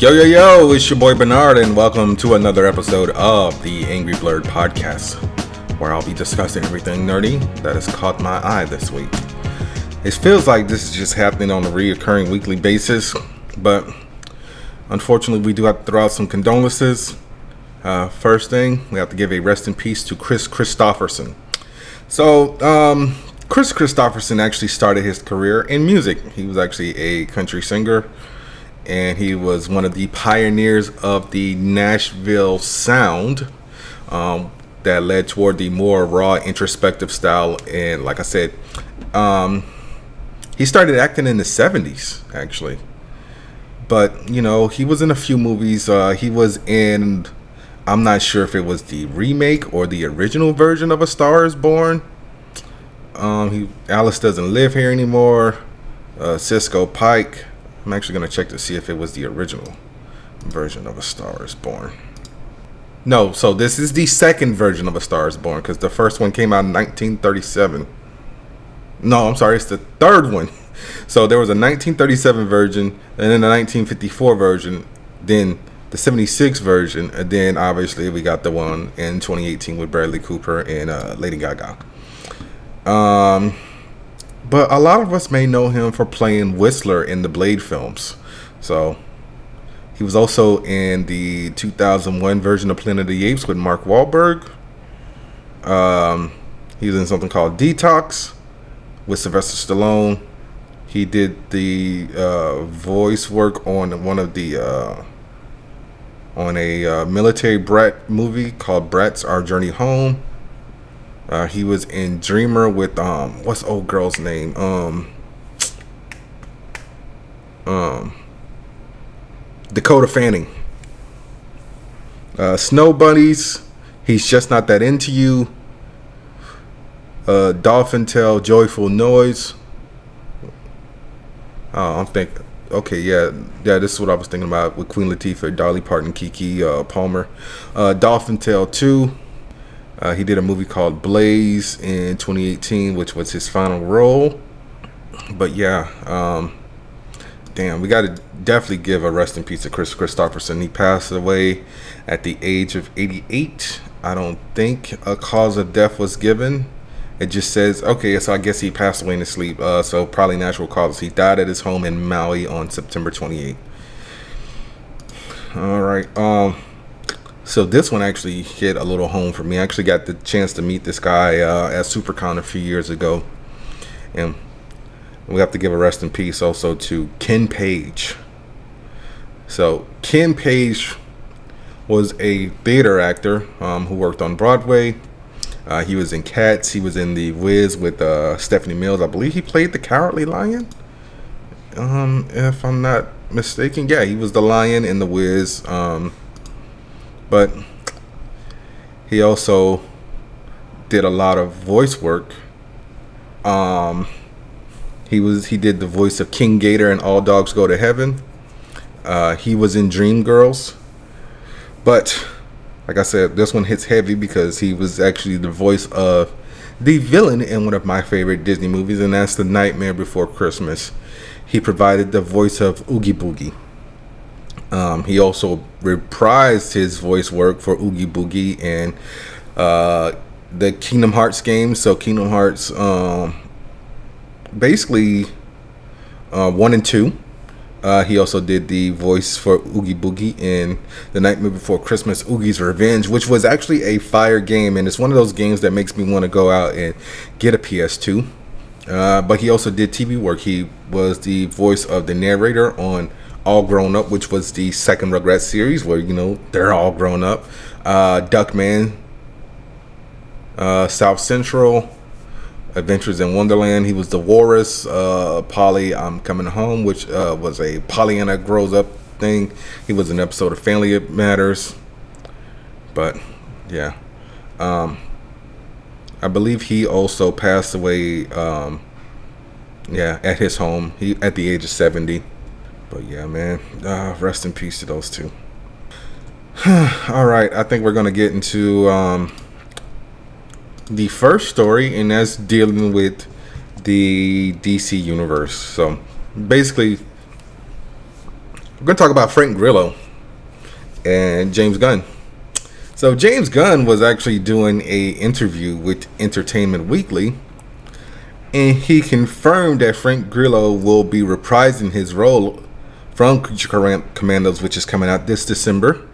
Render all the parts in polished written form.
Yo, it's your boy Bernard, and welcome to another episode of the Angry Blerd podcast, where I'll be discussing everything nerdy that has caught my eye this week. It feels like this is just happening on a reoccurring weekly basis, but unfortunately we do have to throw out some condolences. First thing, we have to give a rest in peace to Kristofferson. So, Kris Kristofferson actually started his career in music. He was actually a country singer, and he was one of the pioneers of the Nashville sound that led toward the more raw, introspective style. And like I said, he started acting in the 70s, actually. But, you know, he was in a few movies. He was in, I'm not sure if it was the remake or the original version of A Star Is Born. Alice Doesn't Live Here Anymore. Cisco Pike. I'm actually going to check to see if it was the original version of A Star Is Born. No, so this is the second version of A Star Is Born, because the first one came out in 1937. No, I'm sorry, it's the third one. So there was a 1937 version, and then the 1954 version, then the 76 version, and then obviously we got the one in 2018 with Bradley Cooper and Lady Gaga. But a lot of us may know him for playing Whistler in the Blade films. So he was also in the 2001 version of Planet of the Apes with Mark Wahlberg. He was in something called Detox with Sylvester Stallone. He did the voice work on one of the on a military brat movie called Bratz: Our Journey Home. He was in Dreamer with what's the old girl's name? Dakota Fanning. Snow Bunnies. He's Just Not That Into You. Dolphin Tale, Joyful Noise. I'm thinking. Okay, yeah. This is what I was thinking about with Queen Latifah, Dolly Parton, Kiki Palmer. Dolphin Tale 2. He did a movie called Blaze in 2018, which was his final role. But yeah, damn, we got to definitely give a rest in peace to Kris Kristofferson. He passed away at the age of 88. I don't think a cause of death was given. It just says, okay, so I guess he passed away in his sleep. So probably natural causes. He died at his home in Maui on September 28th. All right. So this one actually hit a little home for me. I actually got the chance to meet this guy at SuperCon a few years ago. And we have to give a rest in peace also to Ken Page. So Ken Page was a theater actor who worked on Broadway. He was in Cats. He was in The Wiz with Stephanie Mills. I believe he played the Cowardly Lion. If I'm not mistaken. Yeah, he was the lion in The Wiz. But he also did a lot of voice work. He did the voice of King Gator in All Dogs Go to Heaven. He was in Dreamgirls. But like I said, this one hits heavy because he was actually the voice of the villain in one of my favorite Disney movies, and that's The Nightmare Before Christmas. He provided the voice of Oogie Boogie. He also reprised his voice work for Oogie Boogie and the Kingdom Hearts games. So Kingdom Hearts, basically 1 and 2. He also did the voice for Oogie Boogie in The Nightmare Before Christmas, Oogie's Revenge, which was actually a fire game, and it's one of those games that makes me want to go out and get a PS2. But he also did TV work. He was the voice of the narrator on All Grown Up, which was the second Rugrats series where, you know, they're all grown up. Duckman, South Central, Adventures in Wonderland. He was the Walrus. Polly, I'm Coming Home, which was a Pollyanna grows up thing. He was an episode of Family Matters. But yeah, I believe he also passed away. At his home. He at the age of 70. But yeah, man, rest in peace to those two. All right, I think we're going to get into the first story, and that's dealing with the DC universe. So basically, We're going to talk about Frank Grillo and James Gunn. So James Gunn was actually doing a interview with Entertainment Weekly, and he confirmed that Frank Grillo will be reprising his role from Creature Commandos, which is coming out this December,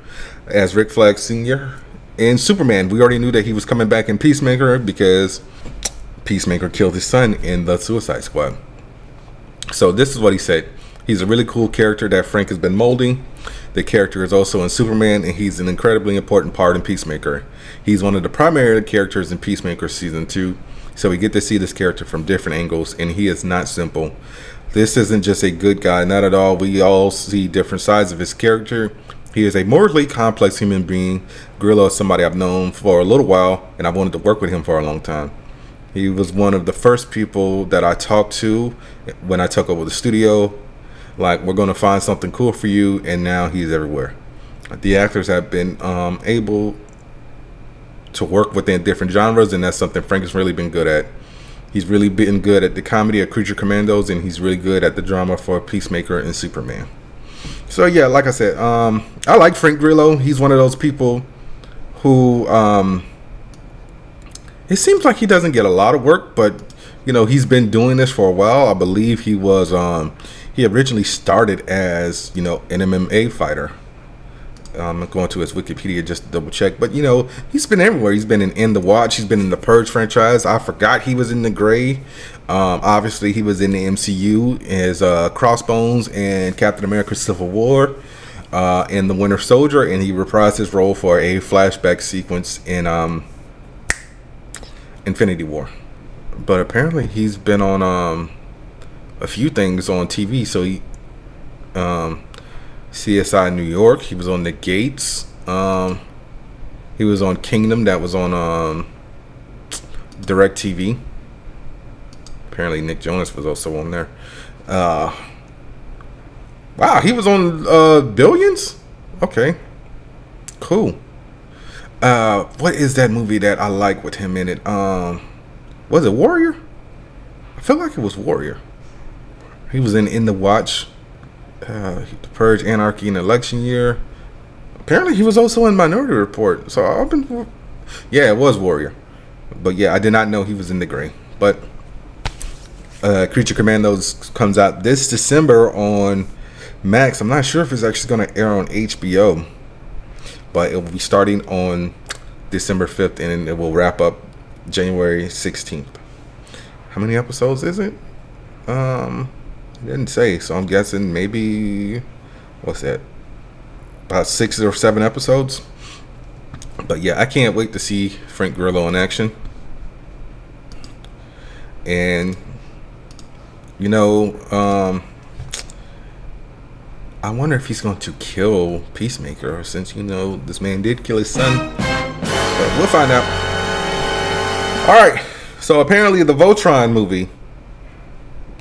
as Rick Flag Sr. in Superman. We already knew that he was coming back in Peacemaker because Peacemaker killed his son in the Suicide Squad. So this is what he said. He's a really cool character that Frank has been molding. The character is also in Superman, and he's an incredibly important part in Peacemaker. He's one of the primary characters in Peacemaker Season 2, so we get to see this character from different angles, and he is not simple. This isn't just a good guy, not at all. We all see different sides of his character. He is a morally complex human being. Grillo is somebody I've known for a little while, and I wanted to work with him for a long time. He was one of the first people that I talked to when I took over the studio. Like, we're going to find something cool for you, and now he's everywhere. The actors have been able to work within different genres, and that's something Frank has really been good at. He's really been good at the comedy of Creature Commandos, and he's really good at the drama for Peacemaker and Superman. So yeah, like I said, I like Frank Grillo. He's one of those people who it seems like he doesn't get a lot of work, but you know, he's been doing this for a while. I believe he was he originally started as, you know, an MMA fighter. I'm going to his Wikipedia just to double check, but you know, he's been everywhere. He's been in The Watch. He's been in the Purge franchise. I forgot he was in The Gray. Obviously, he was in the MCU as Crossbones and Captain America: Civil War, in The Winter Soldier, and he reprised his role for a flashback sequence in Infinity War. But apparently, he's been on a few things on TV. So he CSI New York, he was on The Gates, he was on Kingdom, that was on DirecTV. Apparently Nick Jonas was also on there. Wow, he was on Billions. Okay, cool. What is that movie that I like with him in it? Was it Warrior? I feel like it was Warrior. He was in The Watch, The Purge, Anarchy, and Election Year. Apparently, he was also in Minority Report. So yeah, it was Warrior. But yeah, I did not know he was in The Gray. But Creature Commandos comes out this December on Max. I'm not sure if it's actually going to air on HBO, but it will be starting on December 5th, and it will wrap up January 16th. How many episodes is it? It didn't say, so I'm guessing maybe, what's that, about 6 or 7 episodes. But yeah, I can't wait to see Frank Grillo in action. And you know, I wonder if he's going to kill Peacemaker, since, you know, this man did kill his son. But we'll find out. Alright, so apparently the Voltron movie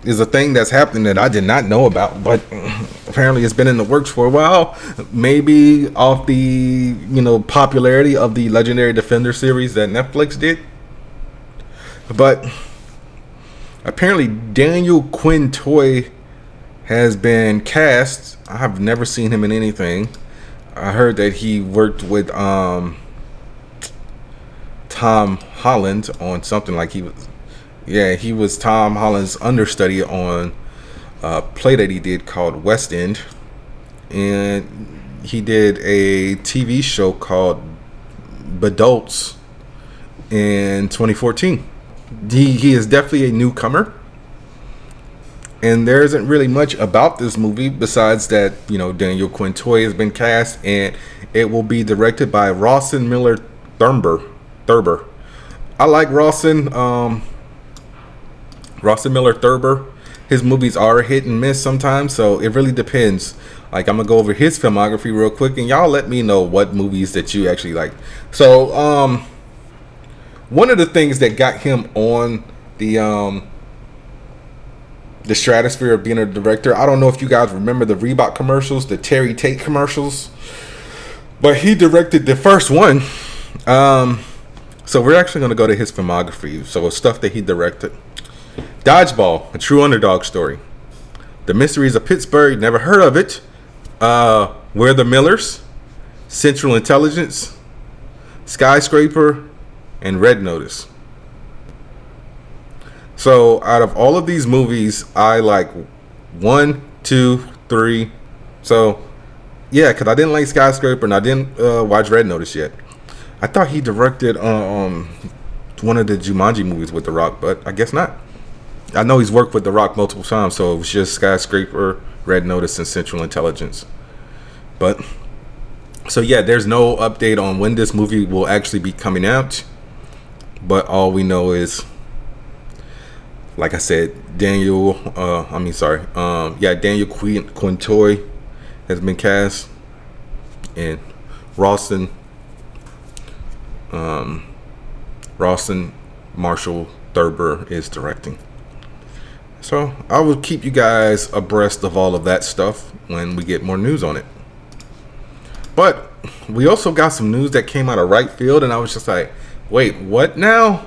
is a thing that's happening that I did not know about, but apparently it's been in the works for a while. Maybe off the, you know, popularity of the Legendary Defender series that Netflix did. But apparently Daniel Quintoy has been cast. I've never seen him in anything. I heard that he worked with Tom Holland on something, like he was Tom Holland's understudy on a play that he did called West End, and he did a TV show called Beetlejuice in 2014. He is definitely a newcomer, and there isn't really much about this movie besides that, you know, Daniel Quintoy has been cast, and it will be directed by Rawson Miller Thurber. I like Rawson Miller Thurber. His movies are hit and miss sometimes, so it really depends. Like, I'm gonna go over his filmography real quick, and y'all let me know what movies that you actually like. So one of the things that got him on the stratosphere of being a director, I don't know if you guys remember the Reebok commercials, the Terry Tate commercials, but he directed the first one. So we're actually going to go to his filmography. So stuff that he directed: Dodgeball, a true underdog story; The Mysteries of Pittsburgh, never heard of it, We're the Millers, Central Intelligence, Skyscraper, and Red Notice. So out of all of these movies, I like 1, 2, 3. So yeah, because I didn't like Skyscraper and I didn't watch Red Notice yet. I thought he directed one of the Jumanji movies with The Rock, but I guess not. I know he's worked with The Rock multiple times, so it was just Skyscraper, Red Notice, and Central Intelligence. But so yeah, there's no update on when this movie will actually be coming out. But all we know is, like I said, Daniel Quintoy has been cast, and Rawson Marshall Thurber is directing. So I will keep you guys abreast of all of that stuff when we get more news on it. But we also got some news that came out of right field, and I was just like, wait, what now?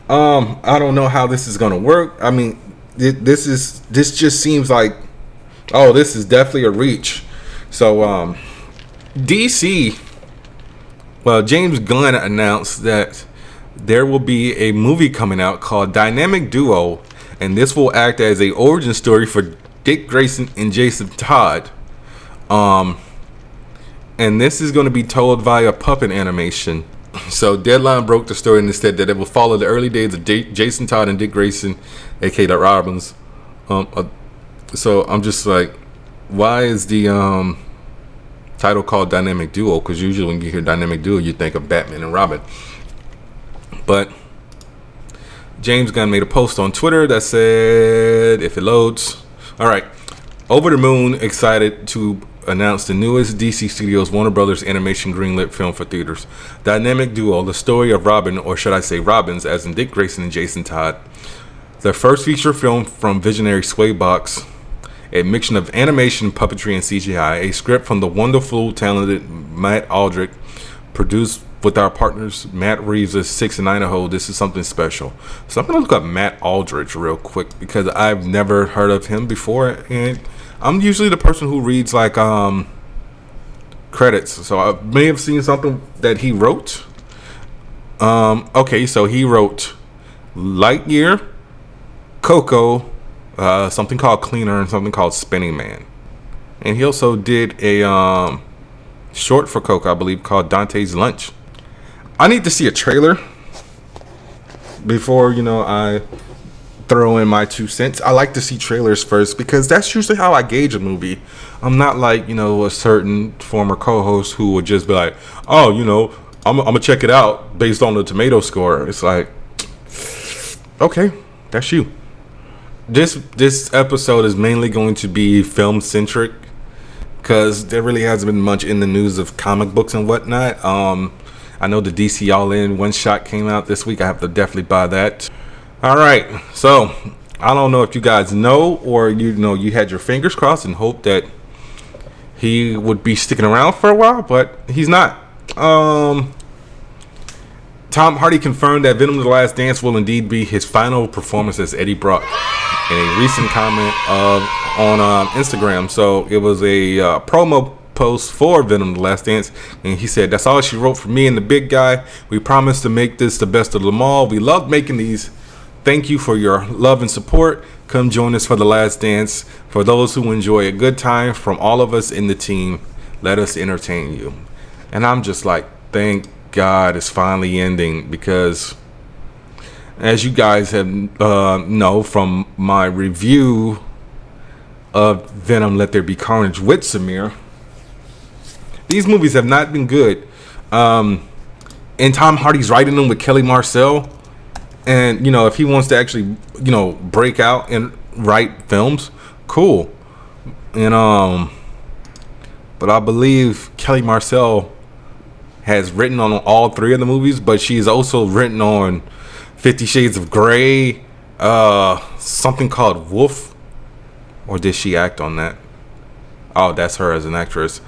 I don't know how this is gonna work. I mean, this just seems like, oh, this is definitely a reach. So DC, well, James Gunn announced that there will be a movie coming out called Dynamic Duo, and this will act as a origin story for Dick Grayson and Jason Todd. And this is going to be told via puppet animation. So Deadline broke the story and said that it will follow the early days of Jason Todd and Dick Grayson, aka the Robins. So I'm just like, why is the title called Dynamic Duo? Because usually when you hear Dynamic Duo, you think of Batman and Robin. But James Gunn made a post on Twitter that said, if it loads, all right, over the moon, excited to announce the newest DC Studios Warner Brothers animation greenlit film for theaters. Dynamic Duo, the story of Robin, or should I say Robins, as in Dick Grayson and Jason Todd. The first feature film from visionary Swaybox, a mixture of animation, puppetry, and CGI. A script from the wonderful, talented Matt Aldrich, produced with our partners Matt Reeves of 6 in Idaho. This is something special. So I'm gonna look up Matt Aldrich real quick because I've never heard of him before, and I'm usually the person who reads like credits, so I may have seen something that he wrote. Okay, so he wrote Lightyear, Coco, something called Cleaner, and something called Spinning Man. And he also did a short for Coco, I believe, called Dante's Lunch. I need to see a trailer before, I throw in my 2 cents. I like to see trailers first because that's usually how I gauge a movie. I'm not like, a certain former co-host who would just be like, oh, I'm gonna check it out based on the tomato score. It's like, okay, that's you. This episode is mainly going to be film centric because there really hasn't been much in the news of comic books and whatnot. I know the DC All In one shot came out this week. I have to definitely buy that. All right, so I don't know if you guys know or you had your fingers crossed and hoped that he would be sticking around for a while, but he's not. Tom Hardy confirmed that Venom: The Last Dance will indeed be his final performance as Eddie Brock in a recent comment on Instagram. So it was a promo post for Venom: The Last Dance, and he said, "That's all she wrote for me and the big guy. We promise to make this the best of them all. We love making these. Thank you for your love and support. Come join us for The Last Dance. For those who enjoy a good time from all of us in the team, let us entertain you." And I'm just like, thank God it's finally ending, because as you guys have know from my review of Venom: Let There Be Carnage with Samir, these movies have not been good. And Tom Hardy's writing them with Kelly Marcel. And, if he wants to actually, break out and write films, cool. And, but I believe Kelly Marcel has written on all 3 of the movies, but she's also written on 50 Shades of Grey, something called Wolf, or did she act on that? Oh, that's her as an actress.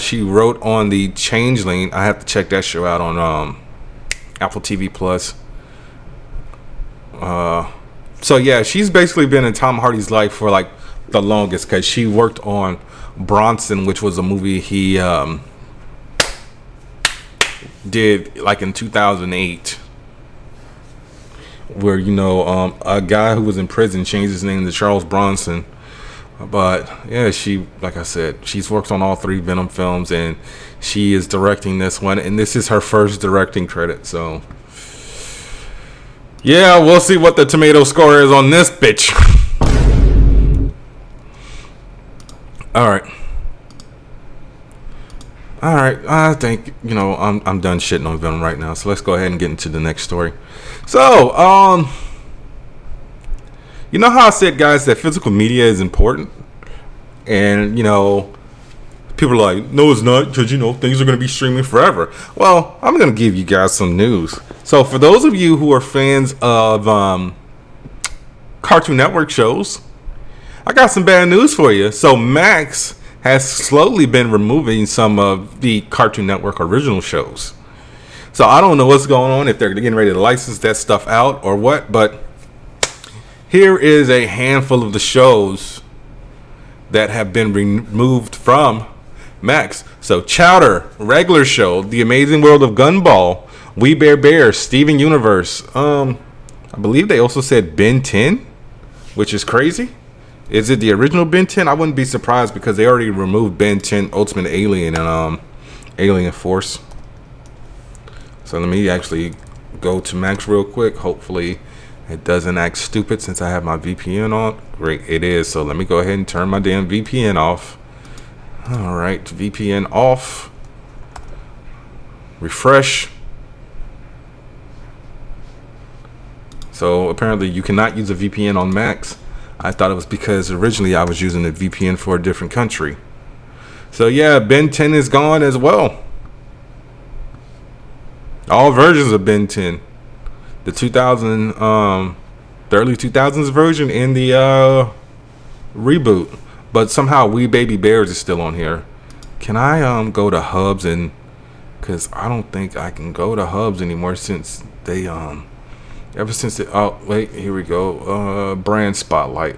She wrote on The Changeling. I have to check that show out on Apple TV Plus. So yeah, she's basically been in Tom Hardy's life for like the longest because she worked on Bronson, which was a movie he did like in 2008, where a guy who was in prison changed his name to Charles Bronson. But yeah, she, like I said, she's worked on all 3 Venom films, and she is directing this one, and this is her first directing credit. So yeah, we'll see what the tomato score is on this bitch. All right. I think I'm done shitting on Venom right now. So let's go ahead and get into the next story. So you know how I said, guys, that physical media is important, and people are like, no, it's not, because things are going to be streaming forever. Well, I'm going to give you guys some news. So for those of you who are fans of Cartoon Network shows, I got some bad news for you. So Max has slowly been removing some of the Cartoon Network original shows. So I don't know what's going on, if they're getting ready to license that stuff out or what, but here is a handful of the shows that have been removed from Max. So Chowder, regular show, The Amazing World of Gumball, We Bare Bear, Steven Universe. I believe they also said Ben 10, which is crazy. Is it the original Ben 10? I wouldn't be surprised because they already removed Ben 10, Ultimate Alien, and Alien Force. So let me actually go to Max real quick. Hopefully it doesn't act stupid since I have my VPN on. Great, it is. So let me go ahead and turn my damn VPN off. All right, VPN off. Refresh. So apparently you cannot use a VPN on Max. I thought it was because originally I was using a VPN for a different country. So yeah, Ben 10 is gone as well. All versions of Ben 10. The the early 2000s version and the reboot. But somehow We Baby Bears is still on here. Can I go to Hubs and, because I don't think I can go to Hubs anymore since they ever since it, oh wait, here we go. Brand Spotlight.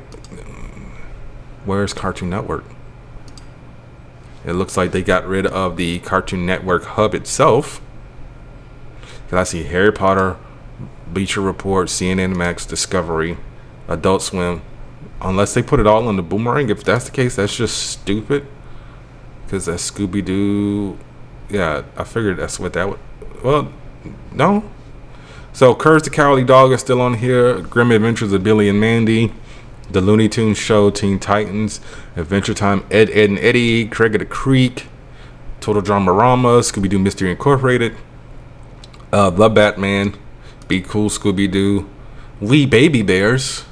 Where's Cartoon Network? It looks like they got rid of the Cartoon Network hub itself. Cause I see Harry Potter, Bleacher Report, CNN Max, Discovery, Adult Swim. Unless they put it all on the Boomerang. If that's the case, that's just stupid. Because that Scooby-Doo, yeah, I figured that's what that would. Well, no. So Courage the Cowardly Dog is still on here. Grim Adventures of Billy and Mandy, The Looney Tunes Show, Teen Titans, Adventure Time, Ed, Edd and Eddy, Craig of the Creek, Total Dramarama, Scooby-Doo Mystery Incorporated, The Batman, Be Cool Scooby-Doo, We Baby Bears,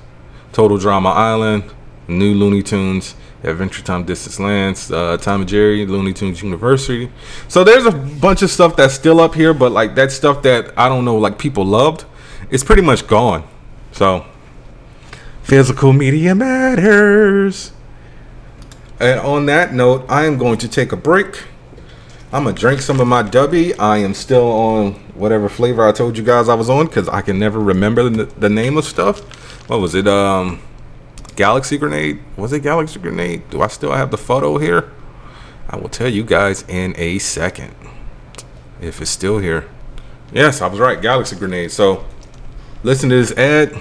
Total Drama Island, New Looney Tunes, Adventure Time, Distance Lands, Tom and Jerry, Looney Tunes University. So there's a bunch of stuff that's still up here, but like that stuff that I don't know, like people loved, it's pretty much gone. So physical media matters. And on that note, I am going to take a break. I'm gonna drink some of my Dubby. I am still on whatever flavor I told you guys I was on, because I can never remember the name of stuff. What was it? Galaxy Grenade? Was it Galaxy Grenade? Do I still have the photo here? I will tell you guys in a second if it's still here. Yes, I was right. Galaxy Grenade. So listen to this ad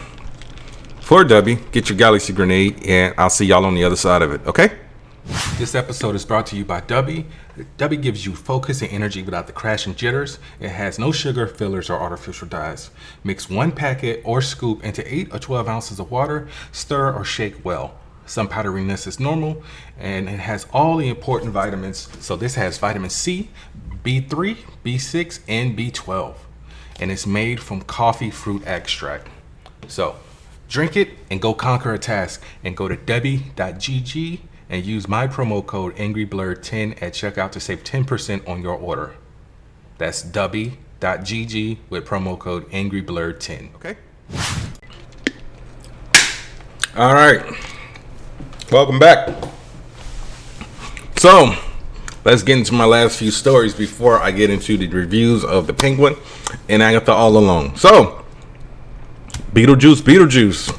for Dubby. Get your Galaxy Grenade, and I'll see y'all on the other side of it. Okay? This episode is brought to you by Dubby. Dubby gives you focus and energy without the crash and jitters. It has no sugar, fillers, or artificial dyes. Mix one packet or scoop into 8 or 12 ounces of water. Stir or shake well. Some powderiness is normal, and it has all the important vitamins. So this has vitamin C, B3, B6, and B12. And it's made from coffee fruit extract. So drink it and go conquer a task. And go to dubby.gg and use my promo code angryblerd10 at checkout to save 10% on your order. That's dubby.gg with promo code angryblerd10. Okay? All right. Welcome back. So, let's get into my last few stories before I get into the reviews of The Penguin and Agatha All Along. So, Beetlejuice Beetlejuice.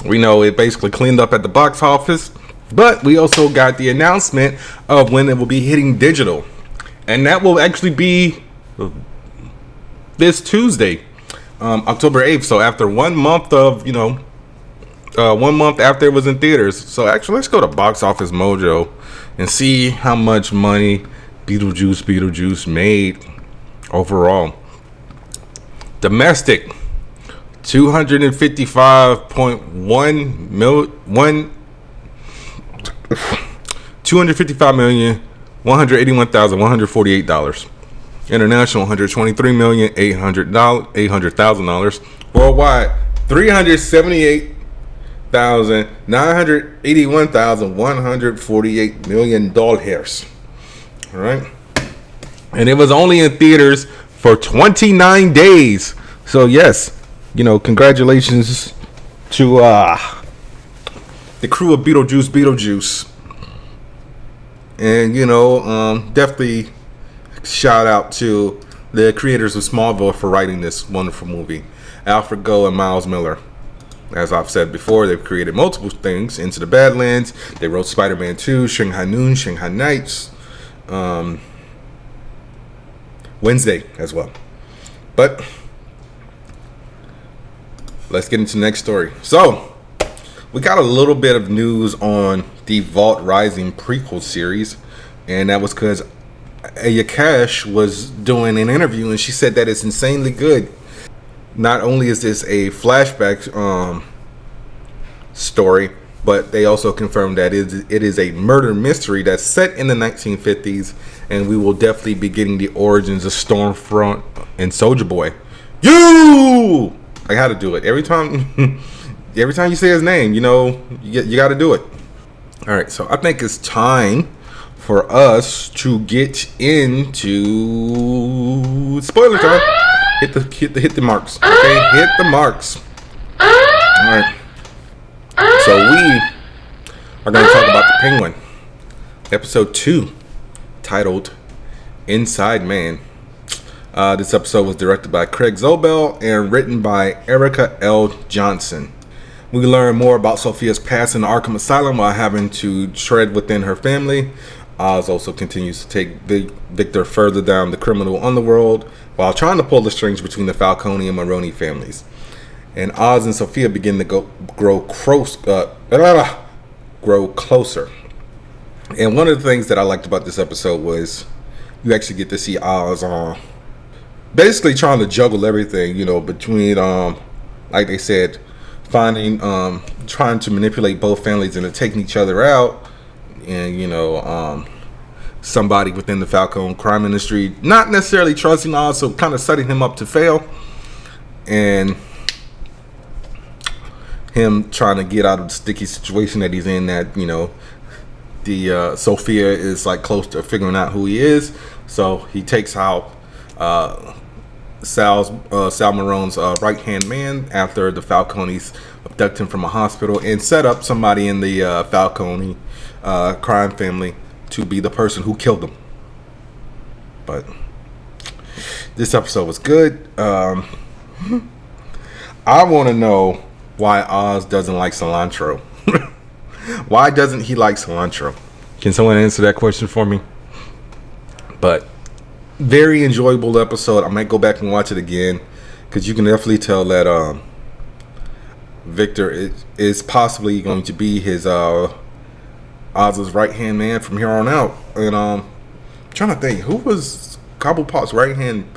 We know it basically cleaned up at the box office. But we also got the announcement of when it will be hitting digital. And that will actually be this Tuesday, October 8th. So after 1 month of, 1 month after it was in theaters. So actually, let's go to Box Office Mojo and see how much money Beetlejuice made overall. Domestic, 255.1 million. 255,181,148. International, $123,800,000. Worldwide, $378,981,148 million. All right, and it was only in theaters for 29 days. So yes, congratulations to the crew of Beetlejuice. And definitely shout out to the creators of Smallville for writing this wonderful movie, Alfred Goh and Miles Miller. As I've said before, they've created multiple things: Into the Badlands. They wrote Spider-Man 2, Shanghai Noon, Shanghai Nights, Wednesday as well. But let's get into the next story. So we got a little bit of news on the Vought Rising prequel series, and that was because Aya Cash was doing an interview, and she said that it's insanely good. Not only is this a flashback story, but they also confirmed that it is a murder mystery that's set in the 1950s, and we will definitely be getting the origins of Stormfront and Soulja Boy. I had to do it every time. Every time you say his name, you got to do it. All right, so I think it's time for us to get into spoiler time. Hit the marks. Okay, hit the marks. All right. So we are going to talk about The Penguin, episode 2, titled Inside Man. This episode was directed by Craig Zobel and written by Erica L. Johnson. We learn more about Sophia's past in Arkham Asylum while having to tread within her family. Oz also continues to take Victor further down the criminal underworld while trying to pull the strings between the Falcone and Maroni families. And Oz and Sophia begin to grow closer. And one of the things that I liked about this episode was you actually get to see Oz basically trying to juggle everything, between, like they said, trying to manipulate both families into taking each other out, and somebody within the Falcone crime industry not necessarily trusting Oz, so kind of setting him up to fail, and him trying to get out of the sticky situation that he's in, that the Sophia is like close to figuring out who he is, so he takes out Sal Marone's right hand man after the Falcones abduct him from a hospital and set up somebody in the Falcone crime family to be the person who killed him. But this episode was good. I want to know why Oz doesn't like cilantro. Why doesn't he like cilantro? Can someone answer that question for me? But very enjoyable episode. I might go back and watch it again, because you can definitely tell that Victor is possibly going to be his Oz's right hand man from here on out. And I'm trying to think, who was Cobblepot's right hand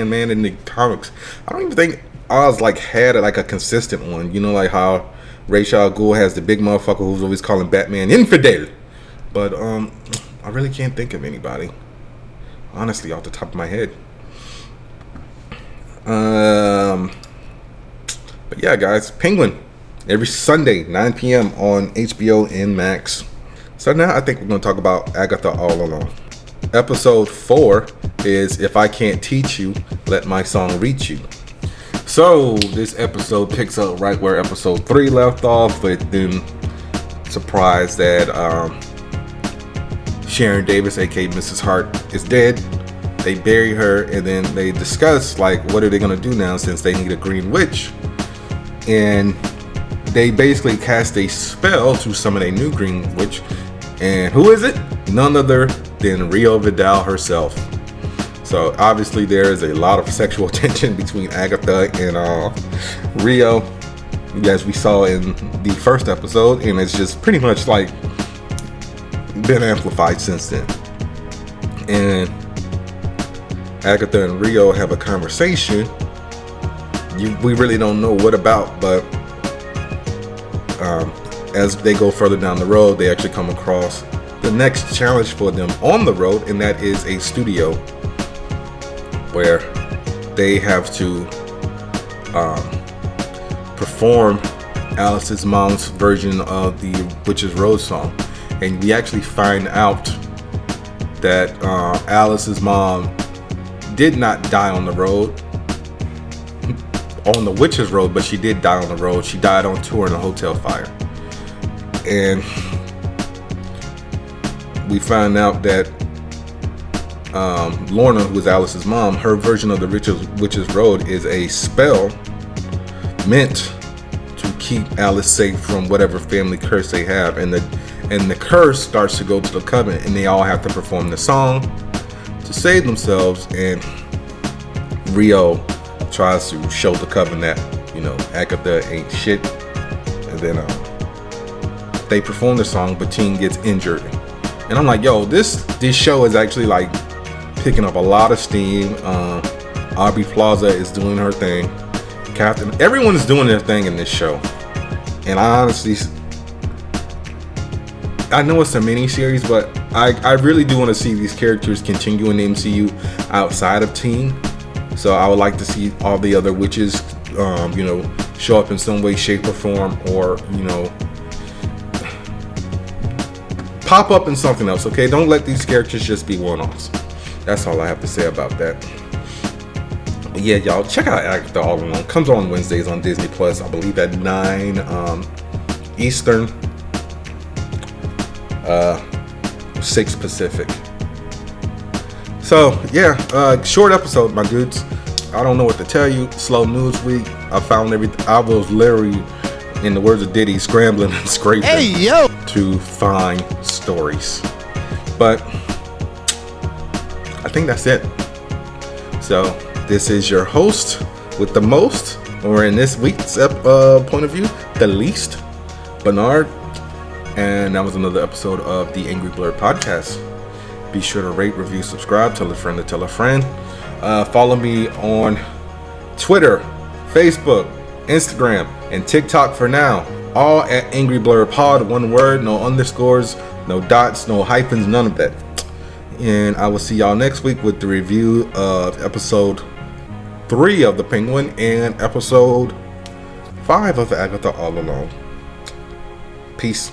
man in the comics? I don't even think Oz had a consistent one. Like how Ra's al Ghul has the big motherfucker who's always calling Batman infidel. But I really can't think of anybody, honestly, off the top of my head. But yeah, guys, Penguin, every Sunday, 9 p.m. on HBO and Max. So now I think we're going to talk about Agatha All Along. Episode 4 is If I Can't Teach You, Let My Song Reach You. So this episode picks up right where episode 3 left off, with them surprised that Sharon Davis, aka Mrs. Hart, is dead. They bury her, and then they discuss what are they gonna do now since they need a green witch. And they basically cast a spell to summon a new green witch. And who is it? None other than Rio Vidal herself. So obviously there is a lot of sexual tension between Agatha and Rio, as we saw in the first episode, and it's just pretty much like been amplified since then. And Agatha and Rio have a conversation. We really don't know what about, but as they go further down the road, they actually come across the next challenge for them on the road, and that is a studio where they have to perform Alice's mom's version of the Witch's Road song. And we actually find out that Alice's mom did not die on the road, on the Witch's Road, but she did die on the road. She died on tour in a hotel fire. And we find out that Lorna, who is Alice's mom, her version of the Witch's Road is a spell meant to keep Alice safe from whatever family curse they have. And the curse starts to go to the coven, and they all have to perform the song to save themselves. And Rio tries to show the coven that, you know, Agatha ain't shit. And then they perform the song, but Teen gets injured. And I'm like, yo, this show is actually like picking up a lot of steam. Aubrey Plaza is doing her thing. Everyone's doing their thing in this show. And I honestly, I know it's a mini series, but I really do want to see these characters continue in the MCU outside of Teen. So I would like to see all the other witches, you know, show up in some way, shape, or form, or, you know, pop up in something else. Okay, don't let these characters just be one-offs. That's all I have to say about that. But yeah, y'all, check out Agatha All Along. Comes on Wednesdays on Disney Plus, I believe at 9 Eastern, 6 Pacific. So yeah, short episode, my dudes. I don't know what to tell you. Slow news week. I found everything. I was literally, in the words of Diddy, scrambling and scraping to find stories. But I think that's it. So this is your host with the most, or in this week's point of view, the least, Bernard. And that was another episode of the Angry Blerd podcast. Be sure to rate, review, subscribe, tell a friend to tell a friend. Follow me on Twitter, Facebook, Instagram, and TikTok for now. All at Angry Blerd Pod, one word, no underscores, no dots, no hyphens, none of that. And I will see y'all next week with the review of episode 3 of The Penguin and episode 5 of Agatha All Along. Peace.